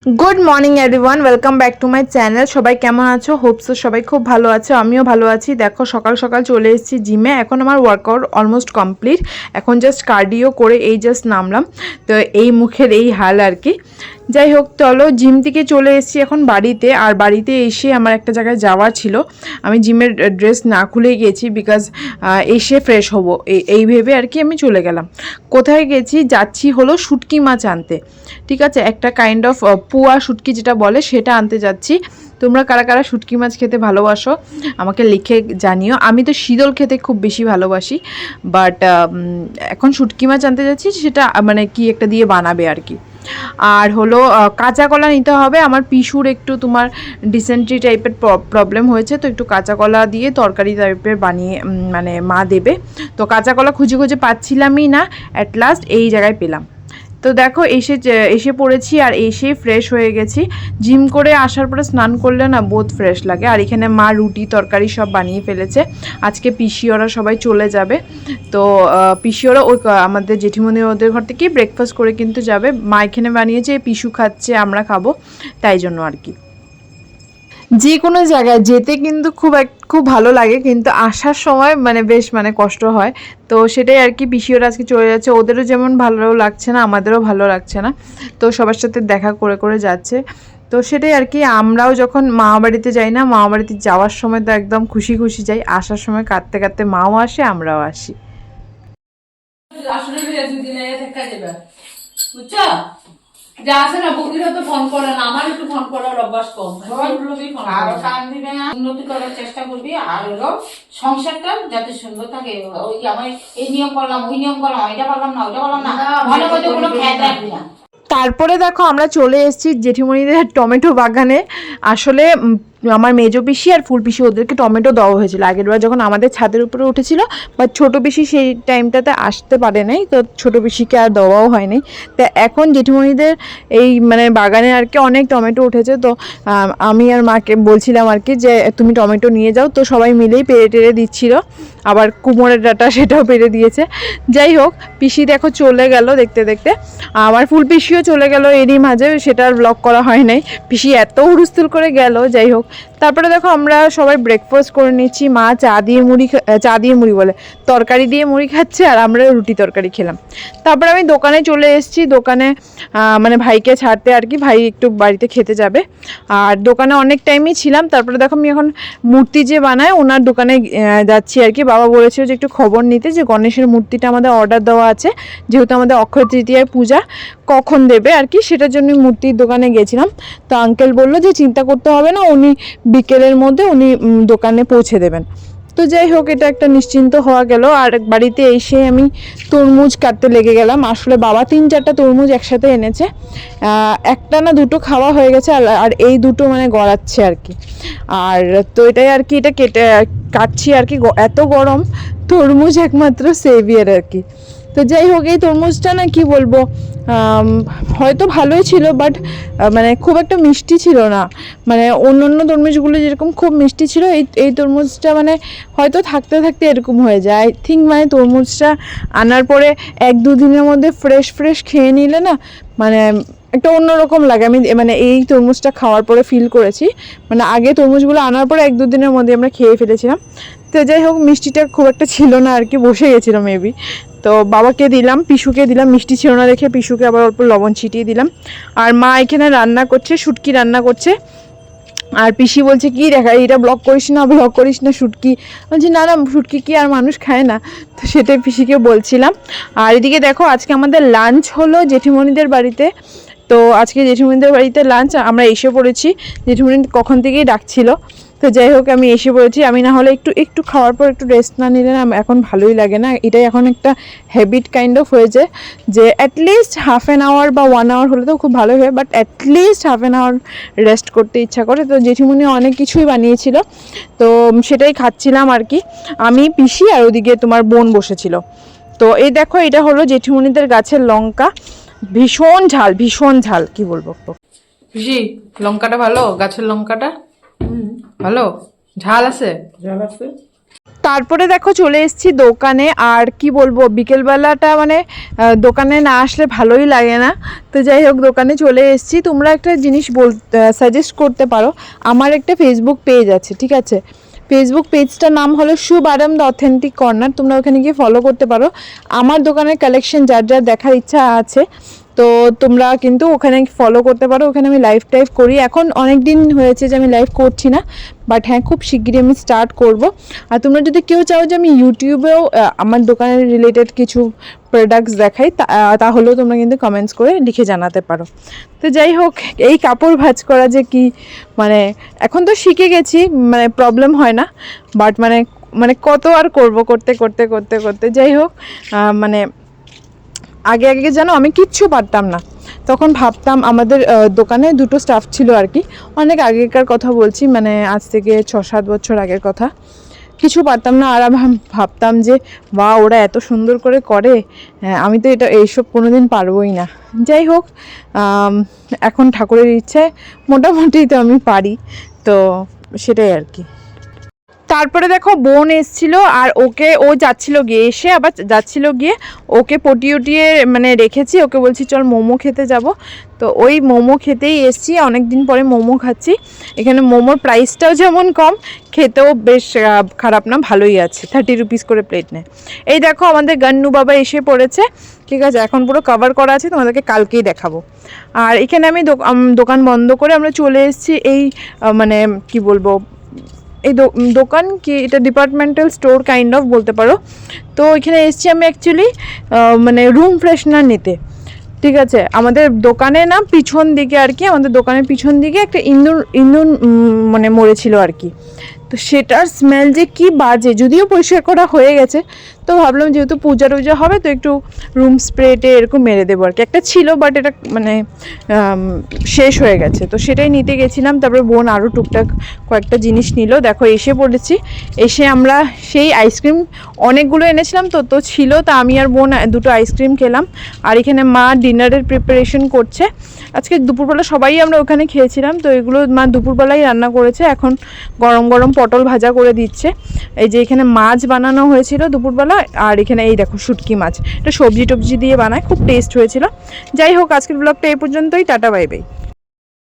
Good morning everyone, welcome back to my channel. সবাই কেমন আছো? হোপসো সবাই খুব ভালো আছো, আমিও ভালো আছি। দেখো সকাল সকাল চলে এসেছি জিমে। এখন আমার ওয়ার্কআউট অলমোস্ট কমপ্লিট। এখন জাস্ট কার্ডিও করে এই জাস্ট নামলাম, তো এই মুখের এই হাল আর কি। যাই হোক, চলো জিম থেকে চলে এসেছি এখন বাড়িতে। আর বাড়িতে এসে আমার একটা জায়গায় যাওয়ার ছিল, আমি জিমের ড্রেস না খুলে গেছি বিকজ এসে ফ্রেশ হবো এই ভেবে আর কি আমি চলে গেলাম। কোথায় গেছি? যাচ্ছি হলো শুটকি মাছ আনতে, ঠিক আছে? একটা কাইন্ড অফ পুয়া শুটকি যেটা বলে সেটা আনতে যাচ্ছি। তোমরা কারা কারা শুটকি মাছ খেতে ভালোবাসো আমাকে লিখে জানিও। আমি তো শীতল খেতে খুব বেশি ভালোবাসি, বাট এখন শুটকি মাছ আনতে যাচ্ছি, সেটা মানে কি একটা দিয়ে বানাবে আর কি। আর হলো কাঁচা কলা নিতে হবে। আমার পিসুর একটু তোমার ডিসেন্ট্রি টাইপের প্রবলেম হয়েছে, তো একটু কাঁচা কলা দিয়ে তরকারি টাইপের বানিয়ে মানে মা দেবে। তো কাঁচা কলা খুঁজে খুঁজে পাচ্ছিলামই না, অ্যাট লাস্ট এই জায়গায় পেলাম। তো দেখো এসে পড়েছি আর এসে ফ্রেশ হয়ে গেছি। জিম করে আসার পরে স্নান করলে না বহুত ফ্রেশ লাগে। আর এখানে মা রুটি তরকারি সব বানিয়ে ফেলেছে। আজকে পিসি ওরা সবাই চলে যাবে, তো পিসি ওরা ওই আমাদের জেঠিমণি ওদের ঘর থেকে ব্রেকফাস্ট করে কিন্তু যাবে। মা এখানে বানিয়েছে, পিসু খাচ্ছে, আমরা খাবো, তাই জন্য আর কি। যে কোনো জায়গায় যেতে কিন্তু খুব ভালো লাগে, কিন্তু আসার সময় মানে বেশ মানে কষ্ট হয়। তো সেটাই আর কি, পিসিওরা আজকে চলে যাচ্ছে, ওদেরও যেমন ভালো লাগছে না, আমাদেরও ভালো লাগছে না। তো সবার সাথে দেখা করে করে যাচ্ছে। তো সেটাই আর কি, আমরাও যখন মামা বাড়িতে যাই না, মামা বাড়িতে যাওয়ার সময় তো একদম খুশি খুশি যাই, আসার সময় কাঁদতে কাঁদতে মাও আসে, আমরাও আসি। বুঝছো? যে আছে না বকিরা তো ফোন করে না, আমার একটু ফোন করার অভ্যাস কম। আরো কান দিবে না, উন্নতি করার চেষ্টা করবি। আর হলো সংসারটা যাতে সুন্দর থাকে। ওই আমার এই নিয়ম করলাম, ওই নিয়ম করলাম, এটা পারলাম না, ওইটা পারলাম না, মনের মধ্যে কোনো খ্যাত রাখবি না। তারপরে দেখো আমরা চলে এসেছি জেঠিমণিদের টমেটো বাগানে। আসলে আমার মেজো পিসি আর ফুল পিসি ওদেরকে টমেটো দেওয়া হয়েছিল আগেরবার যখন আমাদের ছাদের উপরে উঠেছিল, বাট ছোটো পিসি সেই টাইমটাতে আসতে পারে নাই, তো ছোটো পিসিকে আর দেওয়াও হয়নি। তো এখন জেঠিমণিদের এই মানে বাগানে আর কি অনেক টমেটো উঠেছে। তো আমি আর মাকে বলছিলাম আর কি যে তুমি টমেটো নিয়ে যাও, তো সবাই মিলেই পেরে টেরে দিচ্ছিল। আবার কুমোরের ডাঁটা সেটাও পেরে দিয়েছে। যাই হোক, পিসি দেখো চলে গেল দেখতে দেখতে, আমার ফুল পিসিও চলে গেল এরই মাঝে, সেটা আর ব্লগ করা হয় নাই। পিসি এত হুড়স্থুল করে গেল। যাই হোক, তারপরে দেখো আমরা সবাই ব্রেকফাস্ট করে নিচ্ছি। মা চা দিয়ে মুড়ি বলে তরকারি দিয়ে মুড়ি খাচ্ছে, আর আমরা রুটি তরকারি খেলাম। তারপরে আমি দোকানে চলে এসেছি, দোকানে মানে ভাইকে ছাড়তে আর কি, ভাই একটু বাড়িতে খেতে যাবে। আর দোকানে অনেক টাইমই ছিলাম। তারপরে দেখো আমি এখন মূর্তি যে বানায় ওনার দোকানে যাচ্ছি আর কি। বাবা বলেছিল যে একটু খবর নিতে, যে গণেশের মূর্তিটা আমাদের অর্ডার দেওয়া আছে, যেহেতু আমাদের অক্ষয় তৃতীয়ায় পূজা, কখন দেবে আর কি, সেটার জন্য মূর্তির দোকানে গেছিলাম। তো আঙ্কেল বললো যে চিন্তা করতে হবে না, উনি বিকেলের মধ্যে উনি দোকানে পৌঁছে দেবেন। তো যাই হোক, এটা একটা নিশ্চিন্ত হওয়া গেল। আর বাড়িতে এসে আমি তরমুজ কাটতে লেগে গেলাম। আসলে বাবা 3-4টা তরমুজ একসাথে এনেছে, একটা না দুটো খাওয়া হয়ে গেছে, আর এই দুটো মানে গড়াচ্ছে আর কি। আর তো এটাই আর কি, এটা কাটছি আর কি। এত গরম, তরমুজ একমাত্র সেভিয়ার আর কি। তো যাই হোক, এই তরমুজটা না কি বলবো, হয়তো ভালোই ছিল, বাট মানে খুব একটা মিষ্টি ছিল না। মানে অন্য তরমুজগুলো যেরকম খুব মিষ্টি ছিল, এই তরমুজটা মানে হয়তো থাকতে থাকতে এরকম হয়ে যায়। আই থিঙ্ক মানে তরমুজটা আনার পরে 1-2 দিনের মধ্যে ফ্রেশ খেয়ে নিলে না মানে একটা অন্যরকম লাগে। আমি মানে এই তরমুজটা খাওয়ার পরে ফিল করেছি। মানে আগে তরমুজগুলো আনার পরে 1-2 দিনের মধ্যে আমরা খেয়ে ফেলেছিলাম। তো যাই হোক, মিষ্টিটা খুব একটা ছিল না আর কি, বসে গেছিলো মেবি। তো বাবাকে দিলাম, পিসুকে দিলাম, মিষ্টি ছিল না দেখে পিসুকে আবার অল্প লবণ ছিটিয়ে দিলাম। আর মা এখানে রান্না করছে, শুটকি রান্না করছে। আর পিসি বলছে কি দেখা এটা ব্লগ করিস না শুটকি। বলছি না শুটকি কি আর মানুষ খায় না? তো সেটাই পিসিকে বলছিলাম। আর এদিকে দেখো, আজকে আমাদের লাঞ্চ হলো জেঠিমণিদের বাড়িতে। তো আজকে জেঠিমণিদের বাড়িতে লাঞ্চ, আমরা এসে পড়েছি। জেঠিমণি কখন থেকেই ডাকছিল। তো যাই হোক, আমি এসে পড়েছি। আমি না হলে একটু খাওয়ার পর একটু রেস্ট না নিলে না এখন ভালোই লাগে না। এটাই এখন একটা হ্যাবিট কাইন্ড অফ হয়েছে, যে অ্যাটলিস্ট 1/2 আওয়ার বা 1 আওয়ার হলে তো খুব ভালোই হয়, বাট অ্যাটলিস্ট 1/2 আওয়ার রেস্ট করতে ইচ্ছা করে। তো জেঠিমণি অনেক কিছুই বানিয়েছিল, তো সেটাই খাচ্ছিলাম আর কি। আমি, পিসি আর ওদিকে তোমার বোন বসেছিল। তো এই দেখো, এটা হলো জেঠিমণিদের গাছের লঙ্কা, ভীষণ ঝাল কি বলবো। পিসি, লঙ্কাটা ভালো? গাছের লঙ্কাটা ভালো ঝাল আছে? তারপরে দেখো চলে এসেছি দোকানে। আর কি বলবো, বিকেলবেলাটা মানে দোকানে না আসলে ভালোই লাগে না। তো যাই হোক, দোকানে চলে এসেছি। তোমরা একটা জিনিস সাজেস্ট করতে পারো। আমার একটা ফেসবুক পেজ আছে, ঠিক আছে? ফেসবুক পেজটার নাম হলো শুভ আরাম দ্য অথেন্টিক কর্নার। তোমরা ওখানে গিয়ে ফলো করতে পারো। আমার দোকানের কালেকশন যার যার দেখার ইচ্ছা আছে তো তোমরা কিন্তু ওখানে ফলো করতে পারো। ওখানে আমি লাইভ টাইভ করি। এখন অনেক দিন হয়েছে যে আমি লাইভ করছি না, বাট হ্যাঁ, খুব শিগগিরই আমি স্টার্ট করব। আর তোমরা যদি কেউ চাও যে আমি ইউটিউবেও আমার দোকানের রিলেটেড কিছু প্রোডাক্টস দেখাই, তাহলেও তোমরা কিন্তু কমেন্টস করে লিখে জানাতে পারো। তো যাই হোক, এই কাপড় ভাঁজ করা যে কি মানে এখন তো শিখে গেছি, মানে প্রবলেম হয় না। বাট মানে কত আর করব, করতে করতে করতে করতে যাই হোক, মানে আগে জানো আমি কিচ্ছু পারতাম না। তখন ভাবতাম, আমাদের দোকানে 2টো স্টাফ ছিল আর কি, অনেক আগেকার কথা বলছি, মানে আজ থেকে 6-7 বছর আগের কথা। কিছু পারতাম না, আর আমি ভাবতাম যে বা ওরা এত সুন্দর করে করে, আমি তো এইসব কোনোদিন পারবোই না। যাই হোক, এখন ঠাকুরের ইচ্ছায় মোটামুটি তো আমি পারি, তো সেটাই আর কি। তারপরে দেখো বোন এসছিল, আর ও যাচ্ছিল গিয়ে, এসে আবার যাচ্ছিল গিয়ে, ওকে পটিয়ে মানে রেখেছি। ওকে বলছি চল মোমো খেতে যাব। তো ওই মোমো খেতেই এসছি, অনেক দিন পরে মোমো খাচ্ছি। এখানে মোমোর প্রাইসটাও যেমন কম, খেতেও বেশ খারাপ না, ভালোই আছে। 30 রুপিস করে প্লেট নেয়। এই দেখো আমাদের গান্নু বাবা এসে পড়েছে, ঠিক আছে? এখন পুরো কভার করা আছে, তোমাদেরকে কালকেই দেখাবো। আর এখানে আমি দোকান বন্ধ করে আমরা চলে এসেছি এই মানে কি বলবো, এই দোকান কি এটা ডিপার্টমেন্টাল স্টোর কাইন্ড অফ বলতে পারো। তো এখানে এসেছি আমি অ্যাকচুয়ালি মানে রুম ফ্রেশনার নিতে, ঠিক আছে? আমাদের দোকানে না পিছন দিকে আর কি, আমাদের দোকানের পিছন দিকে একটা ইঁদুর মানে মরেছিল আর কি। তো সেটার স্মেল যে কি বাজে, যদিও পরিষ্কার করা হয়ে গেছে, তো ভাবলাম যেহেতু পূজা টুজা হবে তো একটু রুম স্প্রেটে এরকম মেরে দেবো আর কি। একটা ছিল, বাট এটা মানে শেষ হয়ে গেছে, তো সেটাই নিতে গেছিলাম। তারপরে বোন আরও টুকটাক কয়েকটা জিনিস নিল। দেখো এসে পড়েছি, এসে আমরা সেই আইসক্রিম অনেকগুলো এনেছিলাম তো ছিল, তা আমি আর বোন 2টো আইসক্রিম খেলাম। আর এখানে মা ডিনারের প্রিপারেশন করছে। আজকে দুপুরবেলা সবাই আমরা ওখানে খেয়েছিলাম, তো এগুলো মা দুপুরবেলাই রান্না করেছে। এখন গরম গরম পটল ভাজা করে দিচ্ছে। এই যে এখানে মাছ বানানো হয়েছিল দুপুরবেলা, আর এখানে এই দেখো শুটকি মাছ, এটা সবজি টবজি দিয়ে বানায়, খুব টেস্ট হয়েছিল। যাই হোক, আজকের ব্লগটা এই পর্যন্তই। Tata, bye bye.